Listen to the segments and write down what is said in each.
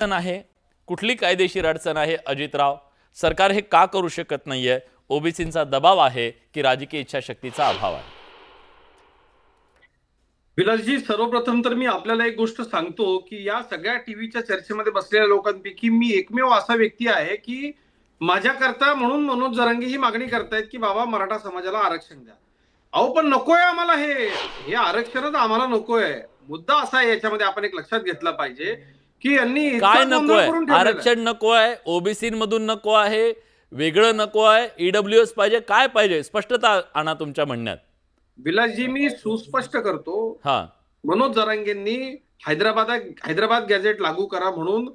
अडचण आहे, कुठली कायदेशीर अडचण आहे अजितराव? सरकार हे का करू शकत नाहीये? ओबीसींचा दबाव आहे की राजकीय इच्छाशक्तीचा अभाव आहे? विलासजी, सर्वप्रथम तर मी आपल्याला एक गोष्ट सांगतो की या सगळ्या टीव्हीच्या चर्चेमध्ये बसलेल्या लोकांपैकी मी एकमेव असा व्यक्ती आहे की माझ्याकरता म्हणून मनोज जरांगे ही मागणी करतायत की बाबा मराठा समाजाला आरक्षण द्या. अहो पण नकोय आम्हाला, हे हे आरक्षणच आम्हाला नकोय. मुद्दा असा आहे, याच्यामध्ये आपण एक लक्षात घेतलं पाहिजे की यांनी काय इतका गोंधळ नकोय? करून ठेवलेला आहे. आरक्षण नको आहे, ओबीसीमधून नको आहे, वेगळं नको आहे, ईडब्ल्यूएस पाहिजे, काय पाहिजे? स्पष्टता आणा तुमच्या म्हणण्यात. विलासजी, मी सुस्पष्ट करतो. हा, मनोज जरांगेंनी हैदराबाद गॅझेट लागू करा म्हणून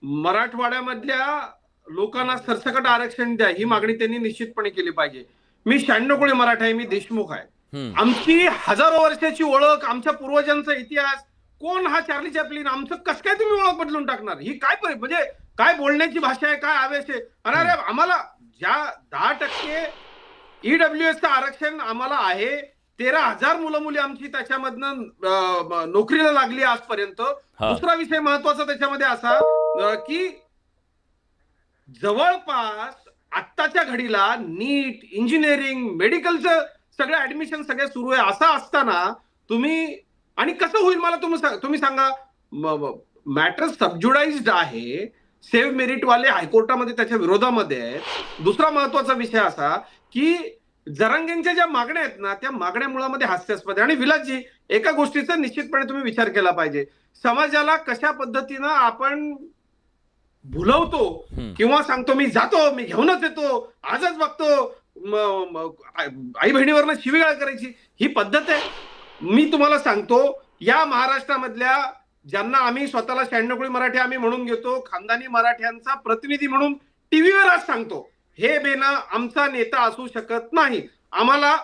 मराठवाड्यामधल्या लोकांना सरसकट आरक्षण द्या ही मागणी त्यांनी निश्चितपणे केली पाहिजे. मी 96 कोळी मराठा आहे, मी देशमुख आहे. आमची हजारो वर्षाची ओळख, आमच्या पूर्वजांचा इतिहास, कोण हा चार्ली चॅपलिन, आमचं कसं काय तुम्ही ओळख बदलून टाकणार? ही काय म्हणजे काय बोलण्याची भाषा आहे, काय आवेश आहे? अरे आम्हाला ज्या 10% ईडब्ल्यूएसचं आरक्षण आम्हाला आहे, 13,000 मुलं मुली आमची त्याच्यामधनं नोकरीला लागली आजपर्यंत. दुसरा विषय महत्वाचा त्याच्यामध्ये असा की जवळपास आत्ताच्या घडीला नीट, इंजिनिअरिंग, मेडिकलचं सगळं ऍडमिशन सगळे सुरू आहे. असं असताना तुम्ही, आणि कसं होईल मला तुम्ही सांगा. मॅटर सबज्युडाइज्ड आहे, सेव्ह मेरिट वाले हायकोर्टामध्ये त्याच्या विरोधामध्ये आहेत. दुसरा महत्वाचा विषय असा की जरांगेंच्या ज्या मागण्या आहेत ना, त्या मागण्या मुळामध्ये हास्यास्पद आहे. आणि विलासजी, एका गोष्टीचा निश्चितपणे तुम्ही विचार केला पाहिजे. समाजाला कशा पद्धतीनं आपण भुलवतो किंवा सांगतो मी जातो, मी घेऊनच येतो, आजच बघतो आई बहिणीवरनं शिवीगाळ करायची, ही पद्धत आहे. मी तुम्हाला सांगतो, या महाराष्ट्रामधल्या ज्यांना आम्ही स्वतःला 96 कोळी मराठी आम्ही म्हणून घेतो, खानदानी मराठ्यांचा प्रतिनिधी म्हणून टीव्हीवर आज सांगतो, हे बेना आमचा नेता असू शकत नाही. आम्हाला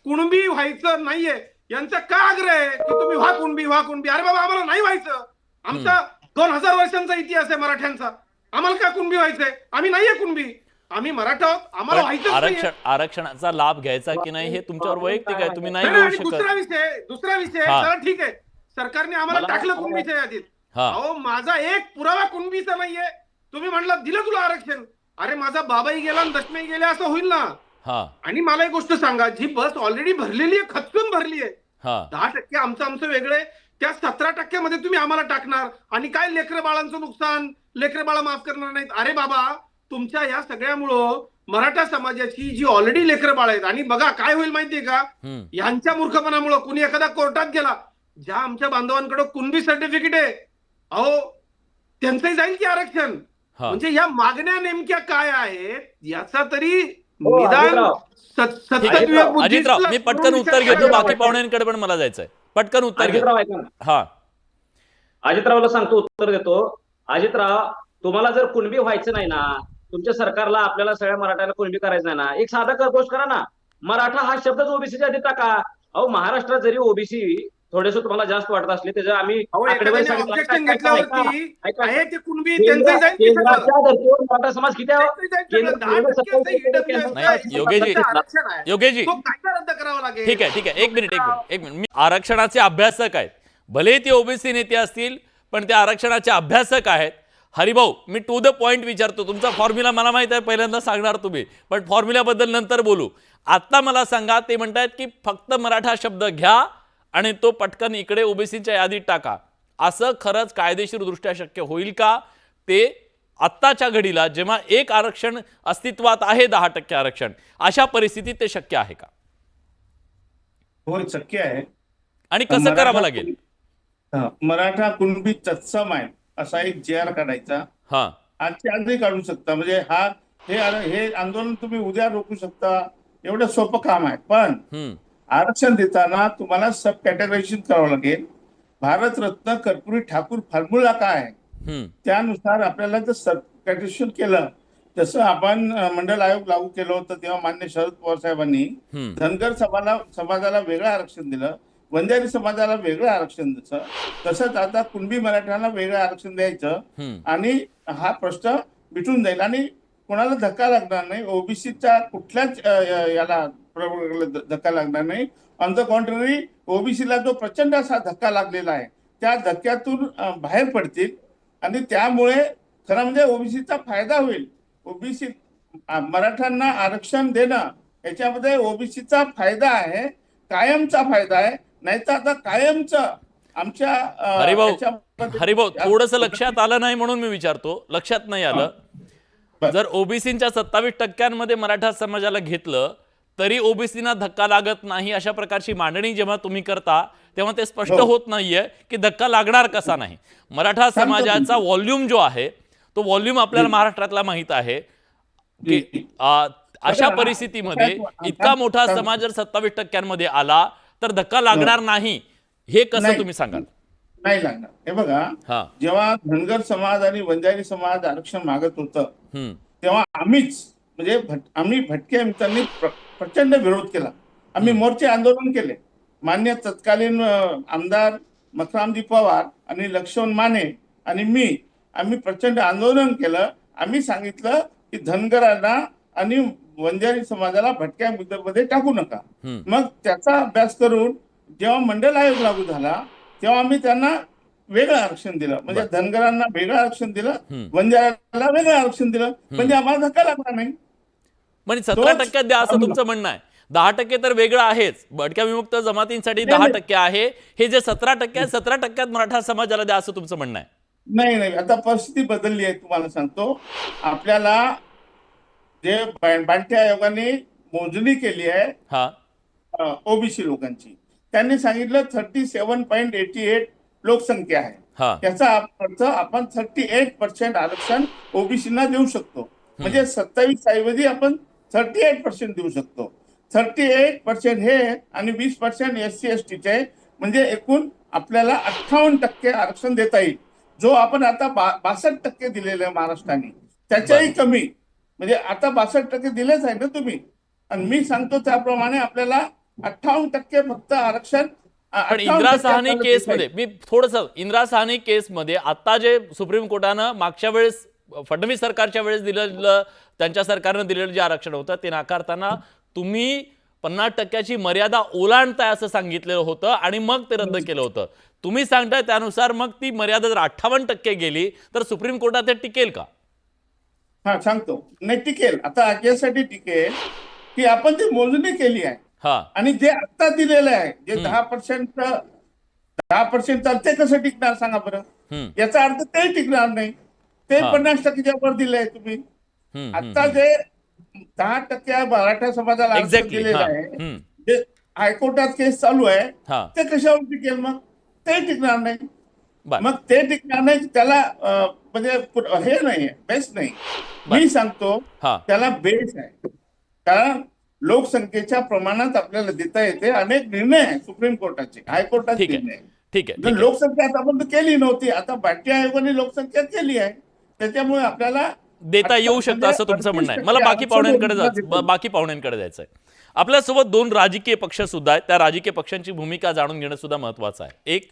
कुणबी व्हायचं नाहीये. यांचा का आग्रह आहे की तुम्ही व्हा कुणबी, व्हा कुणबी? अरे बाबा, आम्हाला नाही व्हायचं. आमचा 2000 वर्षांचा इतिहास आहे मराठ्यांचा. आम्हाला का कुणबी व्हायचंय? आम्ही नाहीये कुणबी, आम्ही मराठा आहोत, आम्हाला व्हायचं. आरक्षणाचा लाभ घ्यायचा की नाही हे तुमच्यावर वैयक्तिक आहे, तुम्ही नाही घेऊ शकत. दुसरा विषय चला ठीक आहे, सरकारने आम्हाला टाकलं कुणबीच्या यादीत. अहो, माझा एक पुरावा कुणबीचा नाहीये. तुम्ही म्हणला दिलं तुला आरक्षण. अरे माझा बाबाही गेला आणि दशमेही गेले, असं होईल ना? आणि मला एक गोष्ट सांगा, जी बस ऑलरेडी भरलेली आहे, खचून भरली आहे, 10% आमचं वेगळे, त्या 17% मध्ये तुम्ही आम्हाला टाकणार आणि काय लेकरं बाळांचं नुकसान, लेकरं बाळा माफ करणार नाहीत? अरे बाबा, तुमच्या या सगळ्यामुळं मराठा समाजाची जी ऑलरेडी लेकरं बाळ आहेत, आणि बघा काय होईल माहितीये का, यांच्या मूर्खपणामुळं कुणी एखादा कोर्टात गेला, ज्या आमच्या बांधवांकडे कुणबी सर्टिफिकेट आहे, अहो त्यांचंही जाईल की आरक्षण. म्हणजे या मागण्या नेमक्या काय आहेत याचा तरी निदान अजितराव, मी पटकन उत्तर घेतो, बाकी पाहुण्यांकडे पण मला जायचंय. पटकन उत्तर घेतो. अजितरावला सांगतो, उत्तर देतो. अजितराव, तुम्हाला जर कुणबी व्हायचं नाही ना, तुमच्या सरकारला आपल्याला सगळ्या मराठ्याला कुणबी करायचं नाही ना, एक साधा कर्पोश करा ना, मराठा हा शब्दच ओबीसीच्या आधी टाका. अहो, महाराष्ट्रात जरी ओबीसी थोडेसे तुम्हाला जास्त वाटत असले, त्याचं आम्ही ऑब्जेक्शन घेतल्यावरती मराठा समाज किती योगेजी, ठीक आहे, एक मिनिट. मी आरक्षणाचे अभ्यासक आहेत, भले ते ओबीसी नेते असतील पण ते आरक्षणाचे अभ्यासक आहेत. हरिभाऊ, मी टू द पॉइंट विचारतो. तुमचा फॉर्म्युला मला माहित आहे, पहिल्यांदा सांगणार तुम्ही, पण फॉर्म्युल्याबद्दल नंतर बोलू. आता मला सांगा, ते म्हणतात की फक्त मराठा शब्द घ्या आणि तो पटकन इकडे ओबीसीच्या यादीत टाका. असं खरंच कायदेशीर दृष्ट्या शक्य होईल का? ते आत्ताच्या घडीला जेव्हा एक आरक्षण अस्तित्वात आहे, 10% आरक्षण, अशा परिस्थितीत ते शक्य आहे का? होय, शक्य आहे. आणि कसं करावं लागेल? मराठा कुणबी तत्सम आहे असा एक JR काढायचा. आजच्या आजही काढू शकता. म्हणजे हे आंदोलन तुम्ही उद्या रोखू शकता, एवढं सोपं काम आहे. पण आरक्षण देताना तुम्हाला सब कॅटेगरायझेशन करावं लागेल. भारतरत्न कर्पूरी ठाकूर फॉर्म्युला काय आहे त्यानुसार आपल्याला जर सब कॅटेगरायझेशन केलं, जसं आपण मंडल आयोग लागू केलं होतं तेव्हा मान्य शरद पवार साहेबांनी धनगर समाजाला वेगळं आरक्षण दिलं, वंजारी समाजाला वेगळं आरक्षण द्यायचं, तसंच आता कुणबी मराठ्यांना वेगळं आरक्षण द्यायचं आणि हा प्रश्न मिटून जाईल आणि कोणाला धक्का लागणार नाही. ओबीसीच्या कुठल्याच याला धक्का लागणार नाही. ऑन द कॉन्ट्ररी, ओबीसीला जो प्रचंड असा धक्का लागलेला आहे त्या धक्क्यातून बाहेर पडतील आणि त्यामुळे खरं म्हणजे ओबीसीचा फायदा होईल. ओबीसी मराठ्यांना आरक्षण देणं याच्यामध्ये ओबीसीचा फायदा आहे, कायमचा फायदा आहे. नाही तर आता कायमचं आमच्या हरिभाऊ थोडंसं लक्षात आलं नाही म्हणून मी विचारतो. लक्षात नाही आलं, जर ओबीसीच्या 27% मराठा समाजाला घेतलं तरी ओबीसीना धक्का लागत नाही अशा प्रकारची मांडणी जेव्हा तुम्ही करता तेव्हा ते स्पष्ट होत नाहीये की धक्का लागणार कसा नाही. मराठा समाजाचा व्हॉल्यूम जो आहे तो व्हॉल्यूम आपल्याला महाराष्ट्रातला माहित आहे की अशा परिस्थितीमध्ये इतका मोठा समाज जर 27% आला तर धक्का लागणार नाही, हे कसं तुम्ही सांगाल? नाही लागणार. हे बघा, जेव्हा धनगर समाज आणि वंजारी समाज आरक्षण मागत होतं तेव्हा आम्ही भटके मित्रांनी प्रचंड विरोध केला. आम्ही मोर्चे आंदोलन केले. मान्य तत्कालीन आमदार मखरामजी पवार आणि लक्ष्मण माने आणि आम्ही प्रचंड आंदोलन केलं. आम्ही सांगितलं की धनगरांना आणि वंजारी समाजाला भटक्या मध्ये टाकू नका. मग त्याचा अभ्यास करून जेव्हा मंडल आयोग लागू झाला तेव्हा आम्ही त्यांना वेगळं आरक्षण दिलं. म्हणजे धनगरांना वेगळं आरक्षण दिलं, वंजाराला वेगळं आरक्षण दिलं, म्हणजे आम्हाला धक्का लागला नाही. म्हणजे 17% द्या असं तुमचं म्हणणं आहे. 10% तर वेगळं आहेच, भटक्या विमुक्त जमातींसाठी 10% आहे. हे जे 17% आहे 17% मराठा समाजाला द्या असं तुमचं म्हणणं आहे? नाही, आता परिस्थिती बदलली आहे. तुम्हाला सांगतो, आपल्याला जे बांटे आयोगाने मोजणी केली आहे ओबीसी लोकांची, त्यांनी सांगितलं 37.88 लोकसंख्या आहे. त्याचा अर्थ आपण 38% आरक्षण ओबीसीना देऊ शकतो. म्हणजे 27 ऐवजी आपण 38% देऊ शकतो. 38% हे आणि 20% SC ST चे, म्हणजे एकूण आपल्याला 58% आरक्षण देता येईल. जो आपण आता 62% दिलेलं आहे महाराष्ट्राने, त्याच्याही कमी. म्हणजे आता 62% दिलेच आहे ना तुम्ही, आणि मी सांगतो त्याप्रमाणे आपल्याला 58% फक्त आरक्षण. पण इंदिरा साहनी केसमध्ये मी थोडंसं इंदिरा साहनी केसमध्ये आता जे सुप्रीम कोर्टानं मागच्या वेळेस फडणवीस सरकारच्या वेळेस दिलेलं, त्यांच्या सरकारनं दिलेलं जे आरक्षण होतं ते नाकारताना तुम्ही 50% मर्यादा ओलांडताय असं सांगितलेलं होतं आणि मग ते रद्द केलं होतं. तुम्ही सांगताय त्यानुसार मग ती मर्यादा जर 58% गेली तर सुप्रीम कोर्टात ते टिकेल का? हा सांगतो, नाही टिकेल. आता यासाठी टिकेल की आपण ती मोजणी केली आहे आणि जे आता दिलेलं आहे जे 10% ते कसं टिकणार सांगा बरं. याचा अर्थ ते टिकणार नाही. ते 50%च्या वर दिलंय तुम्ही. आता जे 10% मराठा समाजाला आरक्षण दिलेलं आहे, जे हायकोर्टात केस चालू आहे, ते कशावर टिकेल? मग ते टिकणार नाही. मग ते टिकणार नाही, त्याला म्हणजे हे नाही, बेस नाही. मी सांगतो त्याला बेस आहे. कारण लोकसंख्येच्या प्रमाणात आपल्याला देता येते. अनेक निर्णय आहे सुप्रीम कोर्टाचे, हायकोर्टाचे निर्णय. ठीक आहे. लोकसंख्या आतापर्यंत केली नव्हती, आता बाटी आयोगाने लोकसंख्या केली आहे, त्याच्यामुळे आपल्याला देता येऊ शकतं असं तुमचं म्हणणं आहे. मला बाकी पाहुण्यांकडे जायचं आहे. आपल्यासोबत 2 राजकीय पक्ष सुद्धा आहेत. त्या राजकीय पक्षांची भूमिका जाणून घेणं सुद्धा महत्वाचं आहे. एक